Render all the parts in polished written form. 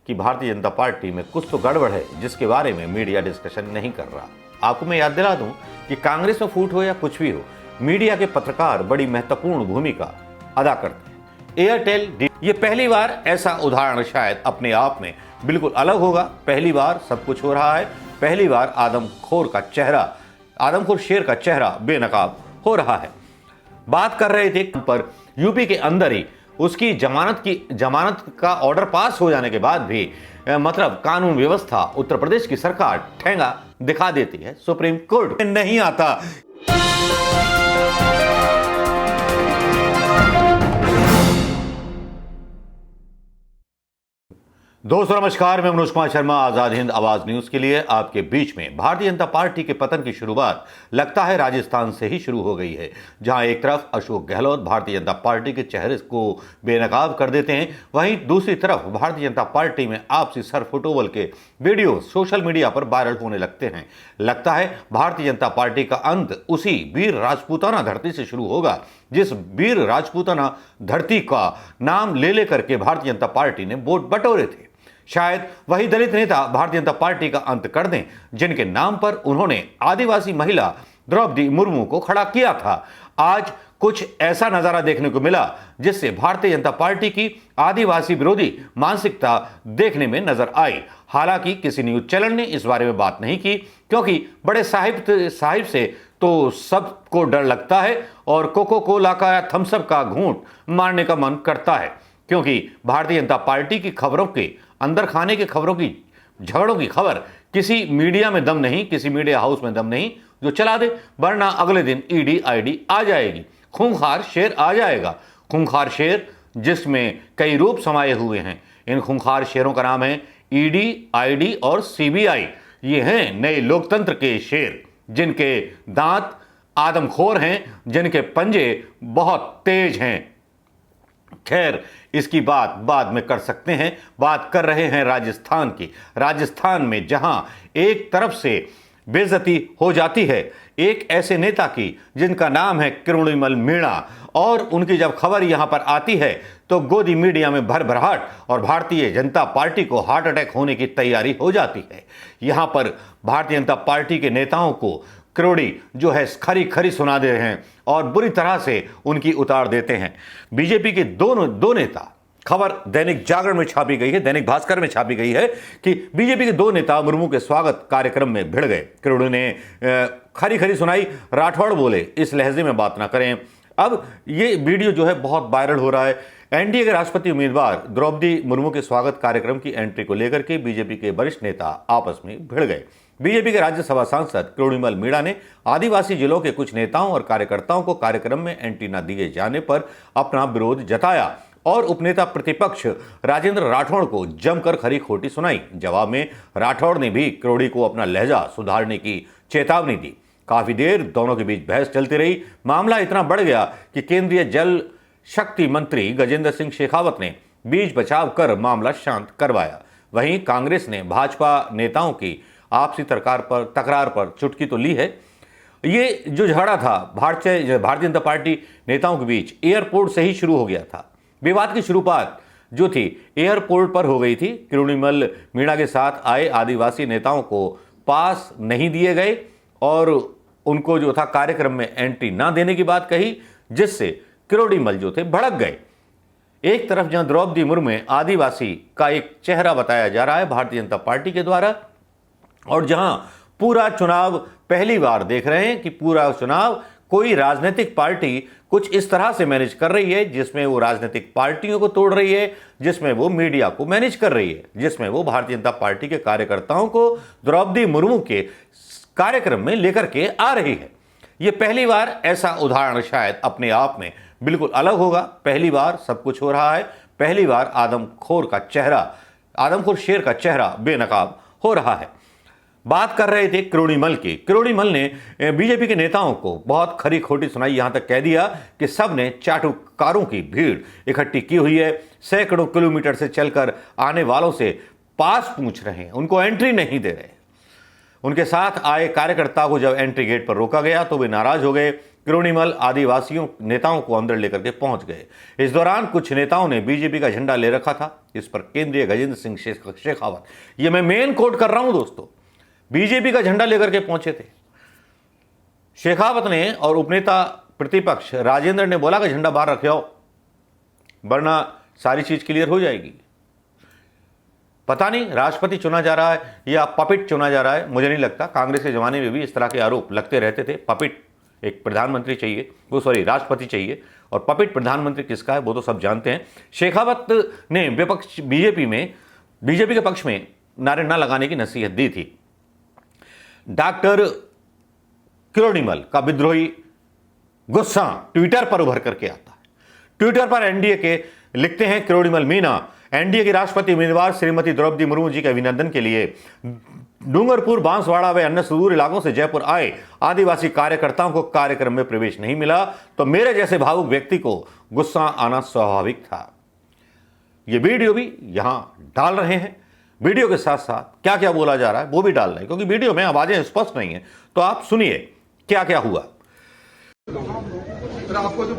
कि भारतीय जनता पार्टी में कुछ तो गड़बड़ है जिसके बारे में मीडिया डिस्कशन नहीं कर रहा। आपको मैं याद दिला दूं कि कांग्रेस में फूट हो या कुछ भी हो, मीडिया के पत्रकार बड़ी महत्वपूर्ण भूमिका अदा करते हैं। एयरटेल ये पहली बार ऐसा उदाहरण शायद अपने आप में बिल्कुल अलग होगा। पहली बार सब कुछ हो रहा है, पहली बार आदमखोर शेर का चेहरा बेनकाब हो रहा है। बात कर रहे थे पर यूपी के अंदर ही उसकी जमानत का ऑर्डर पास हो जाने के बाद भी मतलब कानून व्यवस्था उत्तर प्रदेश की सरकार ठेंगा दिखा देती है, सुप्रीम कोर्ट में नहीं आता। दोस्तों नमस्कार, मैं मनोज कुमार शर्मा आजाद हिंद आवाज न्यूज के लिए आपके बीच में। भारतीय जनता पार्टी के पतन की शुरुआत लगता है राजस्थान से ही शुरू हो गई है, जहां एक तरफ अशोक गहलोत भारतीय जनता पार्टी के चेहरे को बेनकाब कर देते हैं, वहीं दूसरी तरफ भारतीय जनता पार्टी में आपसी सरफुटोबल के वीडियो सोशल मीडिया पर वायरल होने लगते हैं। लगता है भारतीय जनता पार्टी का अंत उसी वीर राजपूताना धरती से शुरू होगा जिस वीर राजपूताना धरती का नाम ले लेकर के भारतीय जनता पार्टी ने वोट बटोरे थे। शायद वही दलित नेता भारतीय जनता पार्टी का अंत कर दें जिनके नाम पर उन्होंने आदिवासी महिला द्रौपदी मुर्मू को खड़ा किया था। आज कुछ ऐसा नजारा देखने को मिला जिससे भारतीय जनता पार्टी की आदिवासी विरोधी मानसिकता देखने में नजर आई। हालांकि किसी न्यूज चैनल ने इस बारे में बात नहीं की, क्योंकि बड़े साहिब से तो सबको डर लगता है और कोको कोला का या थम्सअप का घूंट मारने का मन करता है, क्योंकि भारतीय जनता पार्टी की खबरों के अंदर खाने की खबरों की झगड़ों की खबर किसी मीडिया में दम नहीं, किसी मीडिया हाउस में दम नहीं जो चला दे, वरना अगले दिन ईडी आईडी आ जाएगी, खूंखार शेर आ जाएगा। खूंखार शेर जिसमें कई रूप समाये हुए हैं। इन खूंखार शेरों का नाम है ईडी, आईडी और सीबीआई। ये हैं नए लोकतंत्र के शेर, जिनके दांत आदमखोर हैं, जिनके पंजे बहुत तेज हैं। खैर, इसकी बात बाद में कर सकते हैं। बात कर रहे हैं राजस्थान की। राजस्थान में जहां एक तरफ से बेइज्जती हो जाती है एक ऐसे नेता की जिनका नाम है किरोड़ीमल मीणा, और उनकी जब खबर यहां पर आती है तो गोदी मीडिया में भरभराहट और भारतीय जनता पार्टी को हार्ट अटैक होने की तैयारी हो जाती है। यहां पर भारतीय जनता पार्टी के नेताओं को किरोड़ी जो है खरी खरी सुना दे रहे हैं और बुरी तरह से उनकी उतार देते हैं। बीजेपी के दो नेता, खबर दैनिक जागरण में छापी गई है, दैनिक भास्कर में छापी गई है कि बीजेपी के दो नेता मुर्मू के स्वागत कार्यक्रम में भिड़ गए। किरोड़ी ने खरी खरी सुनाई, राठौड़ बोले इस लहजे में बात ना करें। अब ये वीडियो जो है बहुत वायरल हो रहा है। एनडीए के राष्ट्रपति उम्मीदवार द्रौपदी मुर्मू के स्वागत कार्यक्रम की एंट्री को लेकर के बीजेपी के वरिष्ठ नेता आपस में भिड़ गए। बीजेपी के राज्यसभा सांसद किरोड़ीमल मीणा ने आदिवासी जिलों के कुछ नेताओं और कार्यकर्ताओं को कार्यक्रम में एंट्री न दिए जाने पर अपना विरोध जताया और उपनेता प्रतिपक्ष राजेंद्र राठौड़ को जमकर खरी खोटी सुनाई। जवाब में राठौड़ ने भी किरोड़ी को अपना लहजा सुधारने की चेतावनी दी। काफी देर दोनों के बीच बहस चलती रही। मामला इतना बढ़ गया कि केंद्रीय जल शक्ति मंत्री गजेंद्र सिंह शेखावत ने बीच बचाव कर मामला शांत करवाया। वहीं कांग्रेस ने भाजपा नेताओं की आपसी तकरार पर चुटकी तो ली है। ये जो झगड़ा था भारतीय जनता पार्टी नेताओं के बीच एयरपोर्ट से ही शुरू हो गया था। विवाद की शुरुआत जो थी एयरपोर्ट पर हो गई थी। किरोड़ीमल मीणा के साथ आए आदिवासी नेताओं को पास नहीं दिए गए और उनको जो था कार्यक्रम में एंट्री ना देने की बात कही, जिससे किरोड़ीमल जो थे भड़क गए। एक तरफ जहां द्रौपदी मुर्मू आदिवासी का एक चेहरा बताया जा रहा है भारतीय जनता पार्टी के द्वारा, और जहां पूरा चुनाव पहली बार देख रहे हैं कि पूरा चुनाव कोई राजनीतिक पार्टी कुछ इस तरह से मैनेज कर रही है, जिसमें वो राजनीतिक पार्टियों को तोड़ रही है, जिसमें वो मीडिया को मैनेज कर रही है, जिसमें वो भारतीय जनता पार्टी के कार्यकर्ताओं को द्रौपदी मुर्मू के कार्यक्रम में लेकर के आ रही है। ये पहली बार ऐसा उदाहरण शायद अपने आप में बिल्कुल अलग होगा। पहली बार सब कुछ हो रहा है, पहली बार आदमखोर शेर का चेहरा बेनकाब हो रहा है। बात कर रहे थे किरोड़ीमल की। किरोड़ीमल ने बीजेपी के नेताओं को बहुत खरी खोटी सुनाई, यहां तक कह दिया कि सब ने चाटुकारों की भीड़ इकट्ठी की हुई है, सैकड़ों किलोमीटर से चलकर आने वालों से पास पूछ रहे हैं, उनको एंट्री नहीं दे रहे। उनके साथ आए कार्यकर्ता को जब एंट्री गेट पर रोका गया तो वे नाराज हो गए। किरोड़ीमल आदिवासियों नेताओं को अंदर लेकर के पहुंच गए। इस दौरान कुछ नेताओं ने बीजेपी का झंडा ले रखा था। इस पर केंद्रीय गजेंद्र सिंह शेखावत, ये मैं मेन कोट कर रहा हूं दोस्तों, बीजेपी का झंडा लेकर के पहुंचे थे। शेखावत ने और उपनेता प्रतिपक्ष राजेंद्र ने बोला कि झंडा बाहर रखे हो, वरना सारी चीज क्लियर हो जाएगी। पता नहीं राष्ट्रपति चुना जा रहा है या पपिट चुना जा रहा है, मुझे नहीं लगता। कांग्रेस के जमाने में भी इस तरह के आरोप लगते रहते थे। पपिट एक प्रधानमंत्री चाहिए, वो सॉरी राष्ट्रपति चाहिए, और पपिट प्रधानमंत्री किसका है वो तो सब जानते हैं। शेखावत ने विपक्ष बीजेपी के पक्ष में नारे न लगाने की नसीहत दी थी। डॉक्टर किरोड़ीमल का विद्रोही गुस्सा ट्विटर पर उभर करके आता है। ट्विटर पर एनडीए के लिखते हैं किरोड़ीमल मीना एनडीए की राष्ट्रपति उम्मीदवार श्रीमती द्रौपदी मुर्मू जी के अभिनंदन के लिए डूंगरपुर, बांसवाड़ा व अन्य सुदूर इलाकों से जयपुर आए आदिवासी कार्यकर्ताओं को कार्यक्रम में प्रवेश नहीं मिला, तो मेरे जैसे भावुक व्यक्ति को गुस्सा आना स्वाभाविक था। ये वीडियो भी यहां डाल रहे हैं। वीडियो के साथ साथ क्या क्या बोला जा रहा है वो भी डाल रहे हैं, क्योंकि वीडियो में आवाजें स्पष्ट नहीं है। तो आप सुनिए क्या क्या हुआ। आपको जो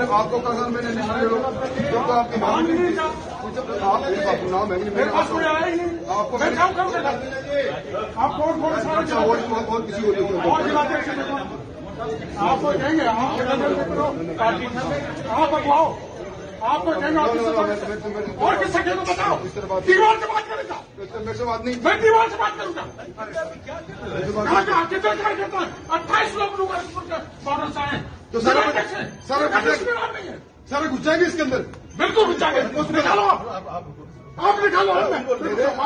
आपको कहा मैंने जब तो आपकी नाम आपको और किसी को आपको कहेंगे आप अगवाओ, आपको कहेंगे और किससे कहेंगे बताओ, दीवार से बात करेगा, मेरे से बात नहीं, मैं दीवार से बात करूंगा। कितने कार्यकर्ता 28 लोग बॉर्डर से आए, तो सर घुस जाएंगे इसके अंदर, बिल्कुल घुस जाएंगे। निकालो आप निकालो,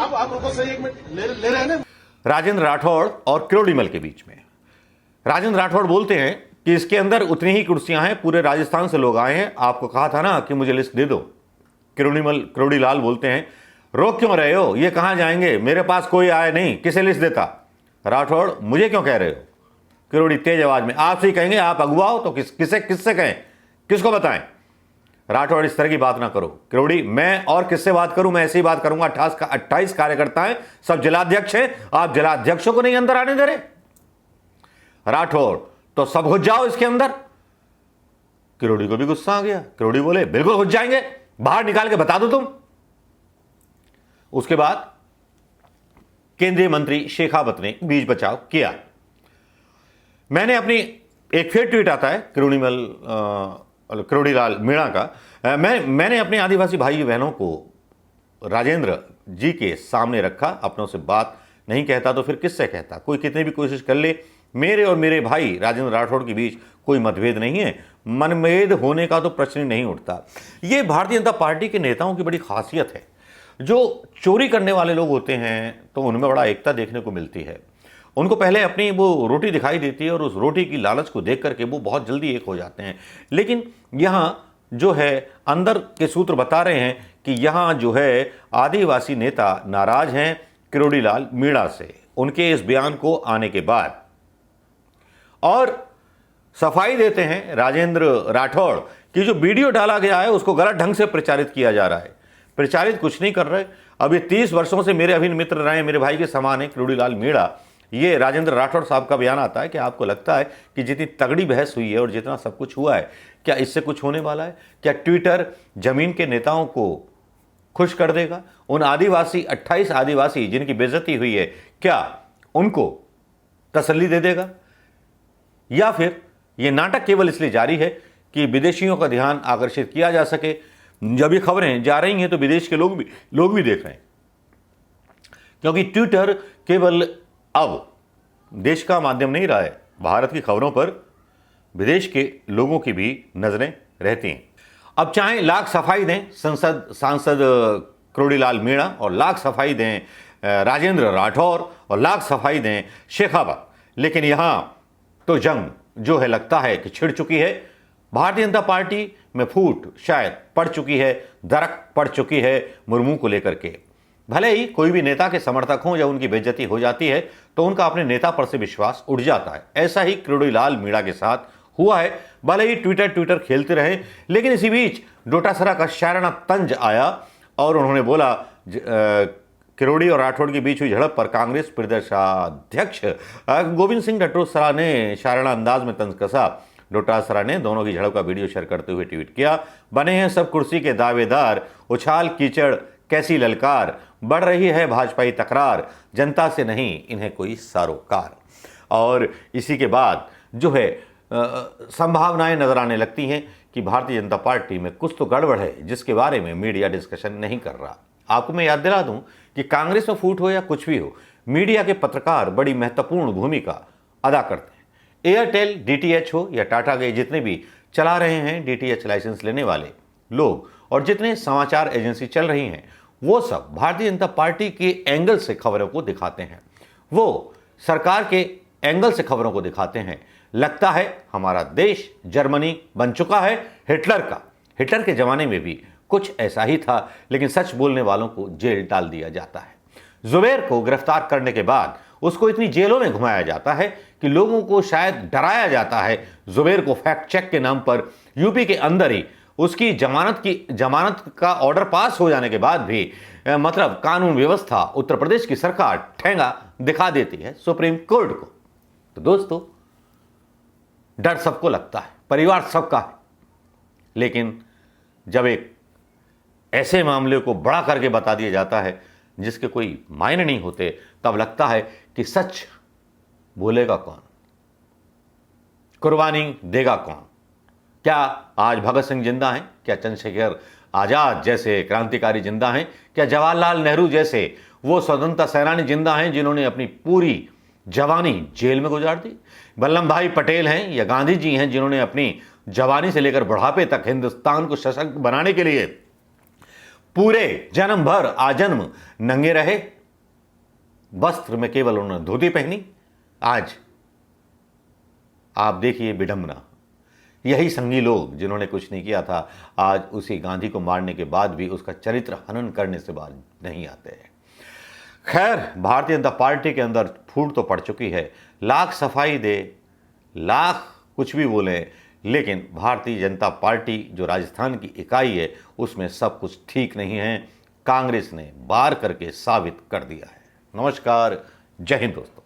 आपको सही 1 मिनट ले रहे हैं ना। राजेंद्र राठौड़ और किरोड़ीमल के बीच में राजेंद्र राठौड़ बोलते हैं कि इसके अंदर उतनी ही कुर्सियां हैं, पूरे राजस्थान से लोग आए हैं, आपको कहा था ना कि मुझे लिस्ट दे दो। किरोड़ीलाल बोलते हैं रोक क्यों रहे हो, ये कहां जाएंगे, मेरे पास कोई आया नहीं, किसे लिस्ट देता। राठौड़ मुझे क्यों कह रहे हो। किरोड़ी तेज आवाज में आपसे ही कहेंगे, आप अगुवाओ तो किससे कहें, किसको बताएं। राठौड़ इस तरह की बात ना करो। किरोड़ी मैं और किससे बात करूं, मैं ऐसी बात करूंगा। 28 कार्यकर्ता हैं, सब जिलाध्यक्ष हैं, आप जिलाध्यक्षों को नहीं अंदर आने दे रहे। राठौड़ तो सब घुस जाओ इसके अंदर। किरोड़ी को भी गुस्सा आ गया। किरोड़ी बोले बिल्कुल घुस जाएंगे, बाहर निकाल के बता दो तुम। उसके बाद केंद्रीय मंत्री शेखावत ने बीच बचाव किया। मैंने अपनी एक फिर ट्वीट आता है किरोड़ीलाल मीणा का, मैंने अपने आदिवासी भाई बहनों को राजेंद्र जी के सामने रखा। अपनों से बात नहीं कहता तो फिर किससे कहता। कोई कितनी भी कोशिश कर ले, मेरे और मेरे भाई राजेंद्र राठौड़ के बीच कोई मतभेद नहीं है, मनभेद होने का तो प्रश्न ही नहीं उठता। ये भारतीय जनता पार्टी के नेताओं की बड़ी खासियत है। जो चोरी करने वाले लोग होते हैं तो उनमें बड़ा एकता देखने को मिलती है। उनको पहले अपनी वो रोटी दिखाई देती है और उस रोटी की लालच को देख करके वो बहुत जल्दी एक हो जाते हैं। लेकिन यहाँ जो है अंदर के सूत्र बता रहे हैं कि यहाँ जो है आदिवासी नेता नाराज हैं किरोड़ीलाल मीणा से, उनके इस बयान को आने के बाद। और सफाई देते हैं राजेंद्र राठौड़ कि जो वीडियो डाला गया है उसको गलत ढंग से प्रचारित किया जा रहा है। प्रचारित कुछ नहीं कर रहे। अब ये 30 वर्षों से मेरे अभिन्न मित्र रहे, मेरे भाई के समान है किरोड़ीलाल मीणा। ये राजेंद्र राठौड़ साहब का बयान आता है कि आपको लगता है कि जितनी तगड़ी बहस हुई है और जितना सब कुछ हुआ है, क्या इससे कुछ होने वाला है? क्या ट्विटर जमीन के नेताओं को खुश कर देगा? उन 28 आदिवासी जिनकी बेइज्जती हुई है, क्या उनको तसल्ली दे देगा? या फिर यह नाटक केवल इसलिए जारी है कि विदेशियों का ध्यान आकर्षित किया जा सके? जब ये खबरें जा रही हैं तो विदेश के लोग भी देख रहे हैं, क्योंकि ट्विटर केवल अब देश का माध्यम नहीं रहा है। भारत की खबरों पर विदेश के लोगों की भी नजरें रहती हैं। अब चाहे लाख सफाई दें सांसद किरोड़ीलाल मीणा, और लाख सफाई दें राजेंद्र राठौड़, और लाख सफाई दें शेखावत, लेकिन यहां तो जंग जो है लगता है कि छिड़ चुकी है। भारतीय जनता पार्टी में फूट शायद पड़ चुकी है, दरक पड़ चुकी है मुर्मू को लेकर के। भले ही कोई भी नेता के समर्थक हों, जब उनकी बेइज्जती हो जाती है तो उनका अपने नेता पर से विश्वास उठ जाता है। ऐसा ही किरोड़ीलाल मीणा के साथ हुआ है। भले ही ट्विटर खेलते रहे, लेकिन इसी बीच डोटासरा का शायराना तंज आया और उन्होंने बोला किरोड़ी और राठौड़ के बीच हुई झड़प पर कांग्रेस प्रदेशाध्यक्ष गोविंद सिंह डोटासरा ने शाराना अंदाज में तंज कसा। डोटासरा ने दोनों की झड़प का वीडियो शेयर करते हुए ट्वीट किया, बने हैं सब कुर्सी के दावेदार, उछाल कीचड़ कैसी ललकार, बढ़ रही है भाजपाई तकरार, जनता से नहीं इन्हें कोई सरोकार। और इसी के बाद जो है संभावनाएं नजर आने लगती हैं कि भारतीय जनता पार्टी में कुछ तो गड़बड़ है, जिसके बारे में मीडिया डिस्कशन नहीं कर रहा। आपको मैं याद दिला दूं कि कांग्रेस में फूट हो या कुछ भी हो, मीडिया के पत्रकार बड़ी महत्वपूर्ण भूमिका अदा करते हैं। एयरटेल, डीटीएच हो या टाटा के जितने भी चला रहे हैं डीटीएच लाइसेंस लेने वाले लोग और जितने समाचार एजेंसी चल रही हैं, वो सब भारतीय जनता पार्टी के एंगल से खबरों को दिखाते हैं, वो सरकार के एंगल से खबरों को दिखाते हैं। लगता है हमारा देश जर्मनी बन चुका है हिटलर का। हिटलर के जमाने में भी कुछ ऐसा ही था, लेकिन सच बोलने वालों को जेल डाल दिया जाता है। जुबैर को गिरफ्तार करने के बाद उसको इतनी जेलों में घुमाया जाता है कि लोगों को शायद डराया जाता है। जुबैर को फैक्ट चेक के नाम पर यूपी के अंदर ही उसकी जमानत का ऑर्डर पास हो जाने के बाद भी मतलब कानून व्यवस्था उत्तर प्रदेश की सरकार ठेंगा दिखा देती है सुप्रीम कोर्ट को। तो दोस्तों, डर सबको लगता है, परिवार सबका है, लेकिन जब एक ऐसे मामले को बड़ा करके बता दिया जाता है जिसके कोई मायने नहीं होते, तब लगता है कि सच बोलेगा कौन, कुर्बानी देगा कौन। क्या आज भगत सिंह जिंदा हैं? क्या चंद्रशेखर आजाद जैसे क्रांतिकारी जिंदा हैं? क्या जवाहरलाल नेहरू जैसे वो स्वतंत्रता सेनानी जिंदा हैं जिन्होंने अपनी पूरी जवानी जेल में गुजार दी? वल्लभ भाई पटेल हैं या गांधी जी हैं जिन्होंने अपनी जवानी से लेकर बुढ़ापे तक हिंदुस्तान को सशक्त बनाने के लिए पूरे जन्म भर आजन्म नंगे रहे, वस्त्र में केवल उन्होंने धोती पहनी। आज आप देखिए विडंबना, यही संगी लोग जिन्होंने कुछ नहीं किया था, आज उसी गांधी को मारने के बाद भी उसका चरित्र हनन करने से बाज नहीं आते हैं। खैर, भारतीय जनता पार्टी के अंदर फूट तो पड़ चुकी है, लाख सफाई दे, लाख कुछ भी बोले, लेकिन भारतीय जनता पार्टी जो राजस्थान की इकाई है उसमें सब कुछ ठीक नहीं है। कांग्रेस ने बार करके साबित कर दिया है। नमस्कार, जय हिंद दोस्तों।